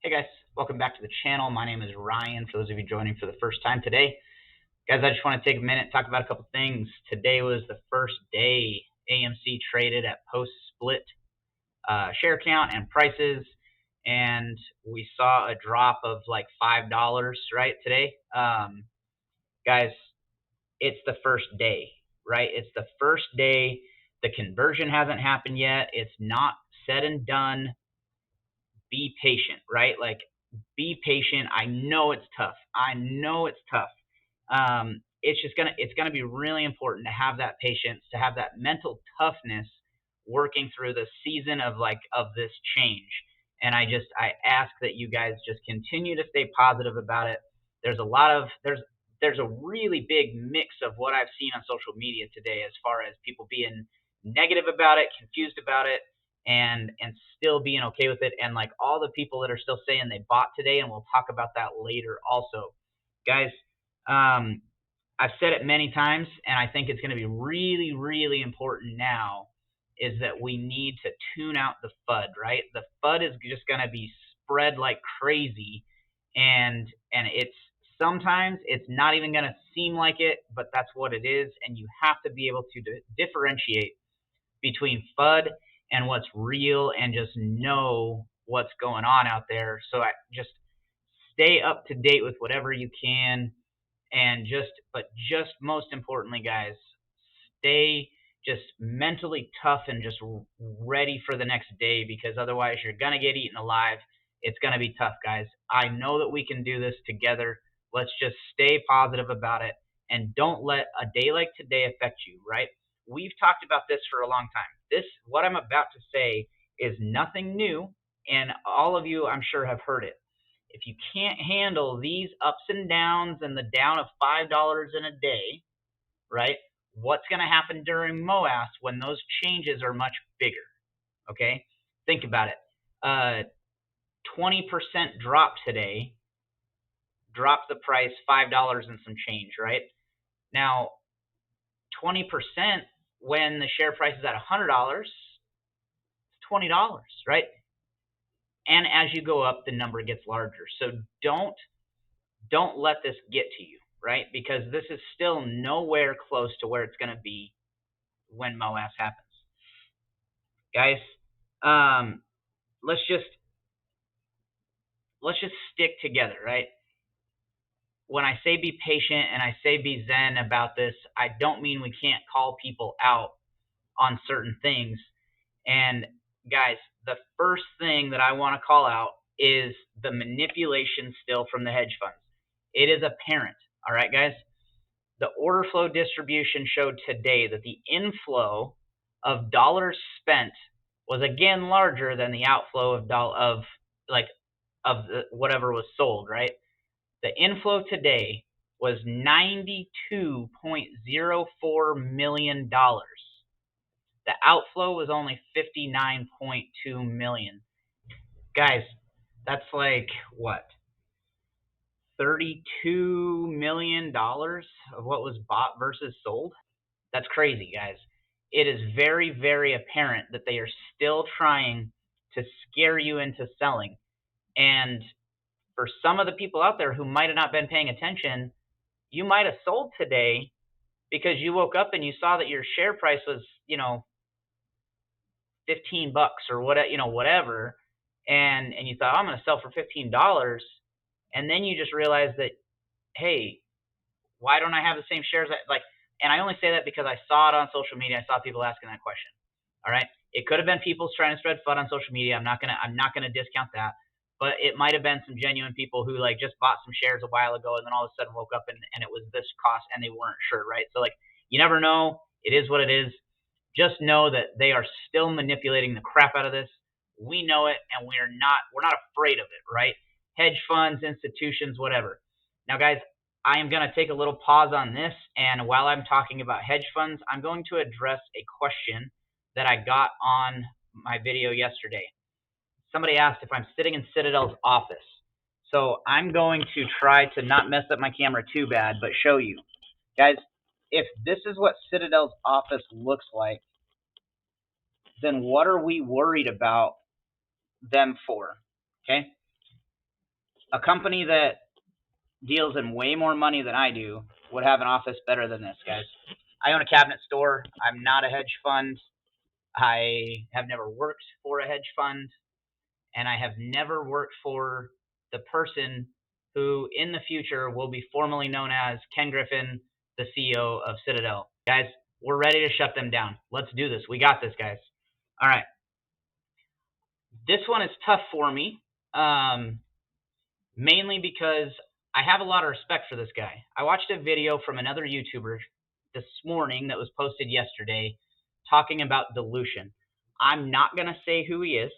Hey guys, welcome back to the channel. My name is Ryan. For those of you joining for the first time today, guys, I just want to take a minute and talk about a couple things. Today was the first day AMC traded at post-split share count and prices, and we saw a drop of like $5 right today. Guys, it's the first day, right? It's the first day. The conversion hasn't happened yet. It's not said and done. Be patient, right? Like, be patient. I know it's tough. It's gonna be really important to have that patience, to have that mental toughness working through the season of this change. And I ask that you guys just continue to stay positive about it. There's a really big mix of what I've seen on social media today, as far as people being negative about it, confused about it, and still being okay with it, and like all the people that are still saying they bought today, and we'll talk about that later also. Guys, I've said it many times, and I think it's going to be really, really important now, is that we need to tune out the FUD, right? The FUD is just going to be spread like crazy, and it's sometimes it's not even going to seem like it, but that's what it is, and you have to be able to differentiate between FUD and what's real, and just know what's going on out there. So I just stay up to date with whatever you can, and just most importantly, guys, stay just mentally tough and just ready for the next day, because otherwise you're going to get eaten alive. It's going to be tough, guys. I know that we can do this together. Let's just stay positive about it, and don't let a day like today affect you, right? We've talked about this for a long time. What I'm about to say is nothing new, and all of you, I'm sure, have heard it. If you can't handle these ups and downs, and the down of $5 in a day, right? What's going to happen during MOAS when those changes are much bigger? Okay, think about it. 20% drop today dropped the price $5 and some change, right? Now, 20% when the share price is at $100, it's $20, right? And as you go up, the number gets larger. So don't let this get to you, right? Because this is still nowhere close to where it's going to be when MOAS happens. Guys, let's just stick together, right? When I say be patient and I say be zen about this, I don't mean we can't call people out on certain things. And guys, the first thing that I want to call out is the manipulation still from the hedge funds. It is apparent, all right, guys? The order flow distribution showed today that the inflow of dollars spent was again larger than the outflow of whatever was sold, right? The inflow today was $92.04 million. The outflow was only $59.2 million. Guys, that's like what? $32 million of what was bought versus sold? That's crazy, guys. It is very, very apparent that they are still trying to scare you into selling. And for some of the people out there who might have not been paying attention, you might have sold today because you woke up and you saw that your share price was, $15 or whatever, and you thought, I'm going to sell for $15, and then you just realized that, hey, why don't I have the same shares? And I only say that because I saw it on social media. I saw people asking that question. All right, it could have been people trying to spread FUD on social media. I'm not gonna discount that, but it might have been some genuine people who just bought some shares a while ago, and then all of a sudden woke up and it was this cost and they weren't sure, right? So you never know. It is what it is. Just know that they are still manipulating the crap out of this. We know it, and we're not afraid of it, right? Hedge funds, institutions, whatever. Now, guys, I am going to take a little pause on this, and while I'm talking about hedge funds, I'm going to address a question that I got on my video yesterday. Somebody asked if I'm sitting in Citadel's office. So I'm going to try to not mess up my camera too bad, but show you. Guys, if this is what Citadel's office looks like, then what are we worried about them for? Okay? A company that deals in way more money than I do would have an office better than this, guys. I own a cabinet store. I'm not a hedge fund. I have never worked for a hedge fund, and I have never worked for the person who in the future will be formally known as Ken Griffin, the CEO of Citadel. Guys, we're ready to shut them down. Let's do this. We got this, guys. All right. This one is tough for me, mainly because I have a lot of respect for this guy. I watched a video from another YouTuber this morning that was posted yesterday talking about dilution. I'm not going to say who he is.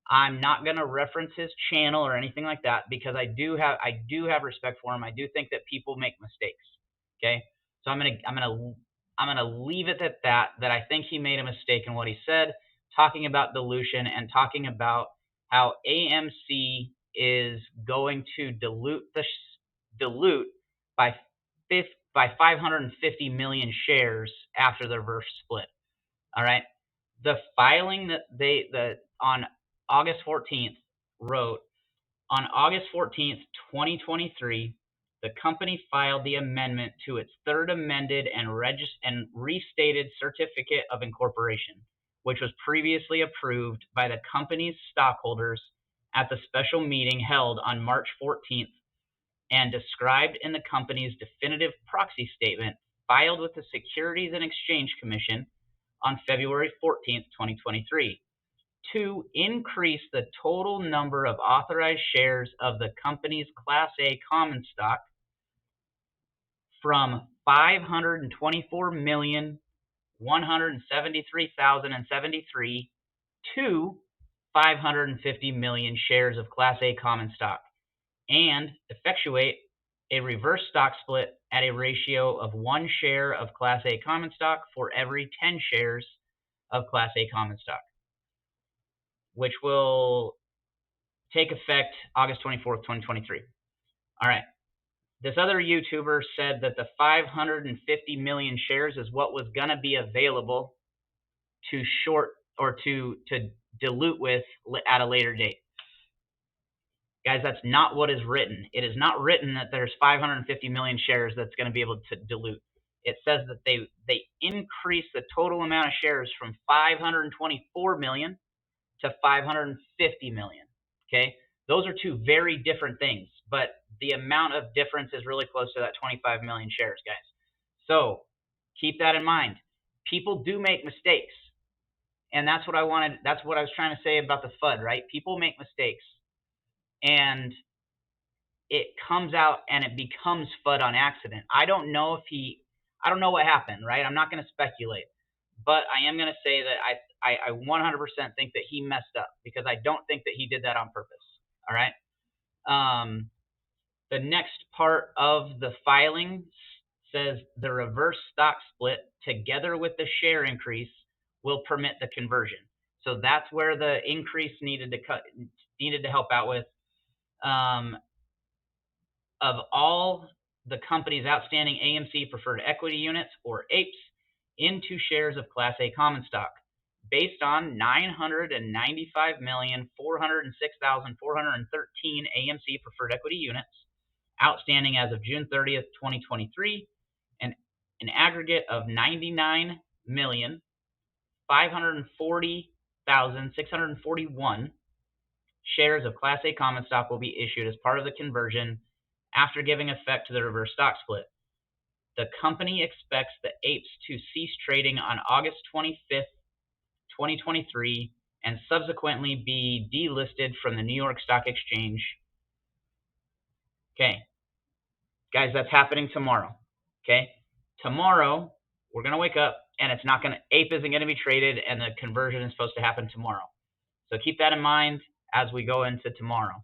I'm not going to reference his channel or anything like that because I do have respect for him. I do think that people make mistakes. Okay? So I'm going to leave it at that I think he made a mistake in what he said, talking about dilution and talking about how AMC is going to dilute by 550 million shares after the reverse split. All right. The filing that on August 14th wrote, on August 14th, 2023, the company filed the amendment to its third amended and restated certificate of incorporation, which was previously approved by the company's stockholders at the special meeting held on March 14th and described in the company's definitive proxy statement filed with the Securities and Exchange Commission on February 14th, 2023, to increase the total number of authorized shares of the company's Class A common stock from 524,173,073 to 550 million shares of Class A common stock, and effectuate a reverse stock split at a ratio of 1 share of Class A common stock for every 10 shares of Class A common stock, which will take effect August 24th, 2023. All right. This other YouTuber said that the 550 million shares is what was going to be available to short or to dilute with at a later date. Guys, that's not what is written. It is not written that there's 550 million shares that's going to be able to dilute. It says that they increase the total amount of shares from 524 million to 550 million. Okay, those are two very different things, but the amount of difference is really close to that 25 million shares, guys. So keep that in mind. People do make mistakes, and that's what I wanted. That's what I was trying to say about the FUD, right? People make mistakes, and it comes out and it becomes FUD on accident. I don't know what happened, right? I'm not going to speculate, but I am going to say that I 100% think that he messed up because I don't think that he did that on purpose. All right. The next part of the filing says the reverse stock split together with the share increase will permit the conversion. So that's where the increase needed to help out with. Of all the company's outstanding AMC preferred equity units, or APEs, into shares of Class A common stock, based on 995,406,413 AMC preferred equity units outstanding as of June 30th, 2023, and an aggregate of 99,540,641 shares of Class A common stock will be issued as part of the conversion after giving effect to the reverse stock split. The company expects the APEs to cease trading on August 25th, 2023, and subsequently be delisted from the New York Stock Exchange. Okay. Guys, that's happening tomorrow. Okay. Tomorrow, we're going to wake up and APE isn't going to be traded, and the conversion is supposed to happen tomorrow. So keep that in mind as we go into tomorrow.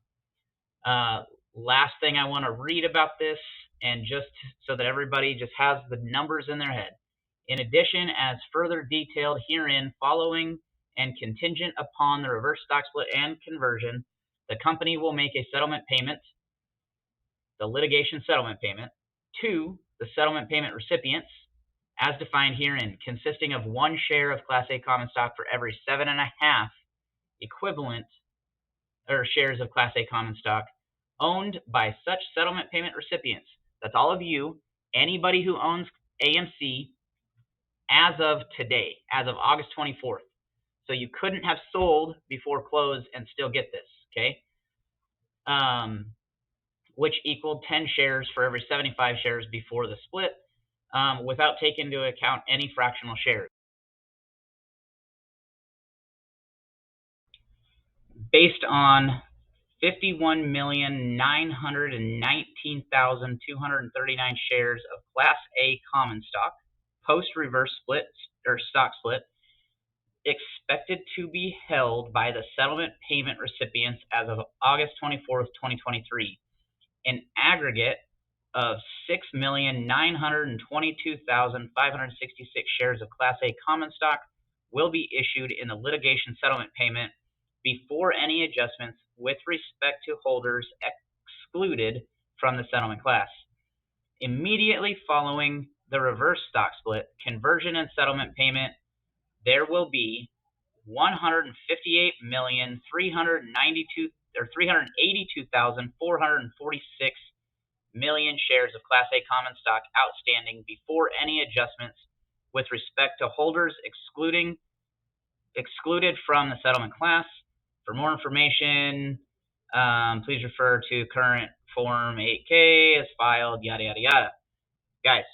Last thing I want to read about this, and just so that everybody just has the numbers in their head. In addition, as further detailed herein, following and contingent upon the reverse stock split and conversion, the company will make a settlement payment, the litigation settlement payment, to the settlement payment recipients, as defined herein, consisting of 1 share of Class A common stock for every 7.5 equivalent or shares of Class A common stock owned by such settlement payment recipients. That's all of you, anybody who owns AMC as of today, as of August 24th. So you couldn't have sold before close and still get this, okay? Which equaled 10 shares for every 75 shares before the split, without taking into account any fractional shares. Based on 51,919,239 shares of Class A common stock, post-reverse split or stock split, expected to be held by the settlement payment recipients as of August 24th, 2023. An aggregate of 6,922,566 shares of Class A common stock will be issued in the litigation settlement payment before any adjustments with respect to holders excluded from the settlement class. Immediately following the reverse stock split, conversion and settlement payment, there will be 382,446 million shares of Class A common stock outstanding before any adjustments with respect to holders excluded from the settlement class. For more information, please refer to current Form 8K as filed, yada, yada, yada. Guys,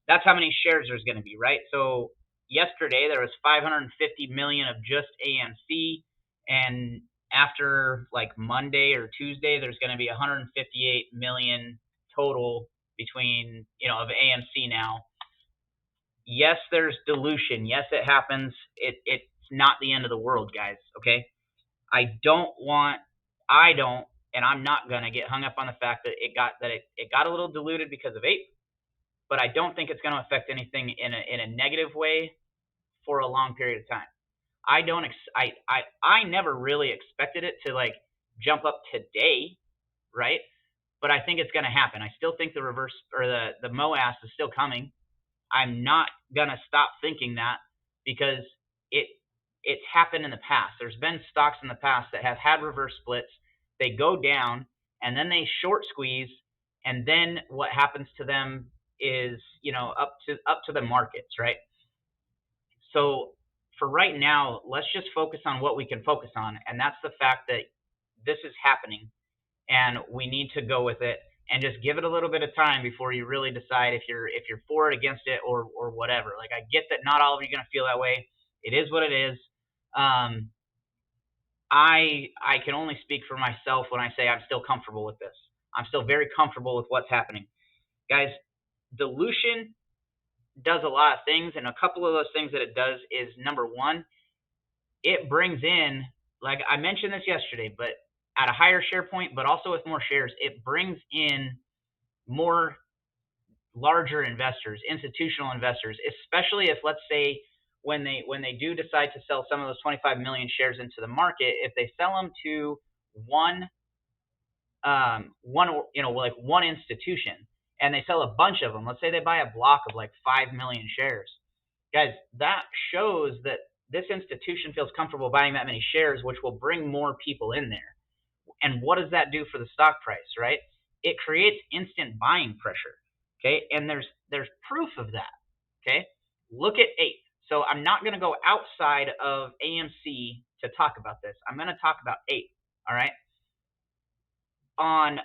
that's how many shares there's going to be, right? So yesterday there was 550 million of just AMC, and after like Monday or Tuesday, there's going to be 158 million total between, of AMC now. Yes, there's dilution. Yes, it happens. It's not the end of the world, guys. Okay. I don't, and I'm not gonna get hung up on the fact that it got a little diluted because of ape, but I don't think it's going to affect anything in a negative way for a long period of time. I never really expected it to like jump up today, right? But I think it's going to happen. I still think the reverse or the MOAS is still coming. I'm not going to stop thinking that because it's happened in the past. There's been stocks in the past that have had reverse splits. They go down and then they short squeeze, and then what happens to them is, up to the markets, right? So for right now, let's just focus on what we can focus on, and that's the fact that this is happening, and we need to go with it and just give it a little bit of time before you really decide if you're for it, against it, or whatever. Like, I get that not all of you are going to feel that way. It is what it is. I can only speak for myself when I say I'm still comfortable with this. I'm still very comfortable with what's happening. Guys, dilution does a lot of things, and a couple of those things that it does is, number one, it brings in, like I mentioned this yesterday, but at a higher share point, but also with more shares, it brings in more larger investors, institutional investors, especially if, let's say, when they do decide to sell some of those 25 million shares into the market, if they sell them to one institution, and they sell a bunch of them, let's say they buy a block of like 5 million shares, guys, that shows that this institution feels comfortable buying that many shares, which will bring more people in there. And what does that do for the stock price, right? It creates instant buying pressure, okay? And there's proof of that, okay? Look at ape. So I'm not going to go outside of AMC to talk about this. I'm going to talk about ape, all right? On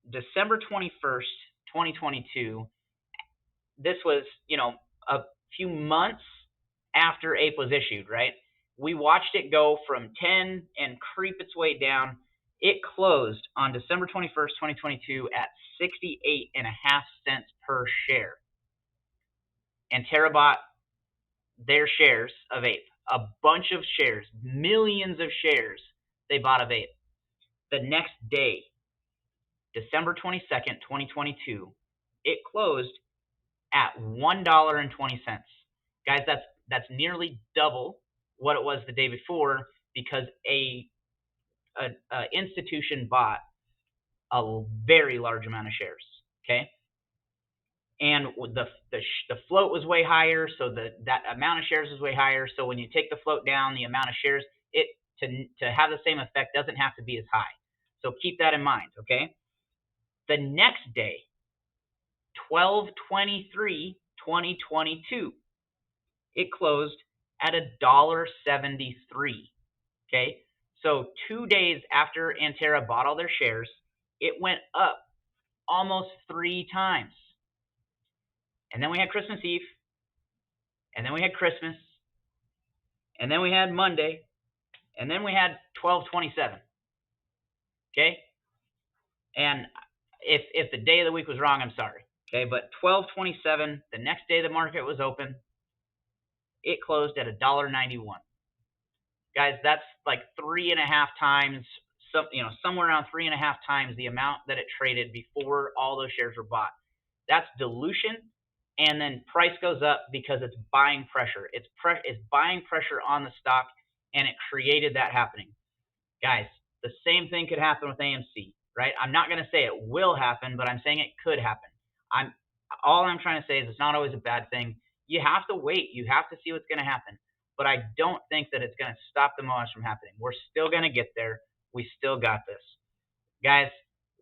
December 21st, 2022, this was, a few months after ape was issued, right? We watched it go from 10 and creep its way down. It closed on December 21st, 2022 at 68.5 cents per share. And Terra bought their shares of ape, a bunch of shares, millions of shares they bought of ape. The next day, December 22nd, 2022, it closed at $1.20. Guys, that's nearly double what it was the day before, because a institution bought a very large amount of shares, okay? And the float was way higher, so that amount of shares is way higher. So when you take the float down, the amount of shares, to have the same effect doesn't have to be as high. So keep that in mind, okay? The next day, 12/23/2022, it closed at $1.73. Okay, so 2 days after Antera bought all their shares, it went up almost 3 times. And then we had Christmas Eve, and then we had Christmas, and then we had Monday, and then we had 12/27. Okay, and if the day of the week was wrong, I'm sorry. Okay, but 12/27, the next day the market was open, it closed at $1.91. Guys, that's like 3.5 times, somewhere around 3.5 times the amount that it traded before all those shares were bought. That's dilution, and then price goes up because it's buying pressure. It's buying pressure on the stock, and it created that happening. Guys, the same thing could happen with AMC, right? I'm not going to say it will happen, but I'm saying it could happen. All I'm trying to say is it's not always a bad thing. You have to wait. You have to see what's going to happen. But I don't think that it's going to stop the MOAS from happening. We're still going to get there. We still got this. Guys,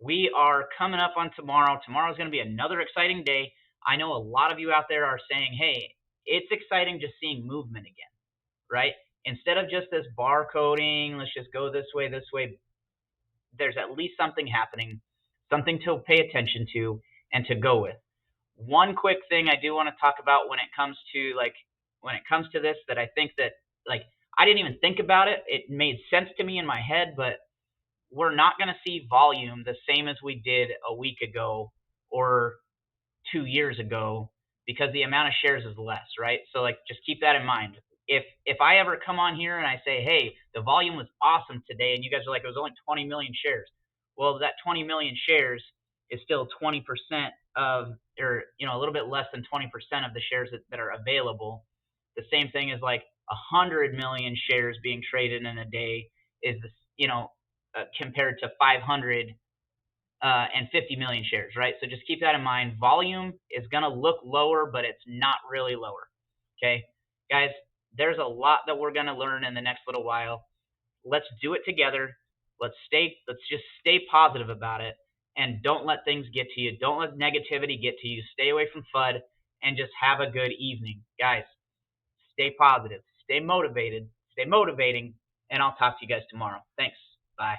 we are coming up on tomorrow. Tomorrow is going to be another exciting day. I know a lot of you out there are saying, hey, it's exciting just seeing movement again, right? Instead of just this bar coding, let's just go this way, there's at least something happening, something to pay attention to and to go with. One quick thing I do want to talk about when it comes to this, that I think that, like, I didn't even think about it. It made sense to me in my head, but we're not going to see volume the same as we did a week ago or 2 years ago because the amount of shares is less, right? So, like, just keep that in mind. If I ever come on here and I say, hey, the volume was awesome today, and you guys are like, it was only 20 million shares. Well, that 20 million shares is still 20% of, or a little bit less than 20% of the shares that are available. The same thing as like 100 million shares being traded in a day is, compared to 550 million shares, right? So just keep that in mind. Volume is going to look lower, but it's not really lower. Okay, guys, there's a lot that we're going to learn in the next little while. Let's do it together. Let's just stay positive about it, and don't let things get to you. Don't let negativity get to you. Stay away from FUD and just have a good evening. Guys, stay positive, stay motivated, stay motivating, and I'll talk to you guys tomorrow. Thanks. Bye.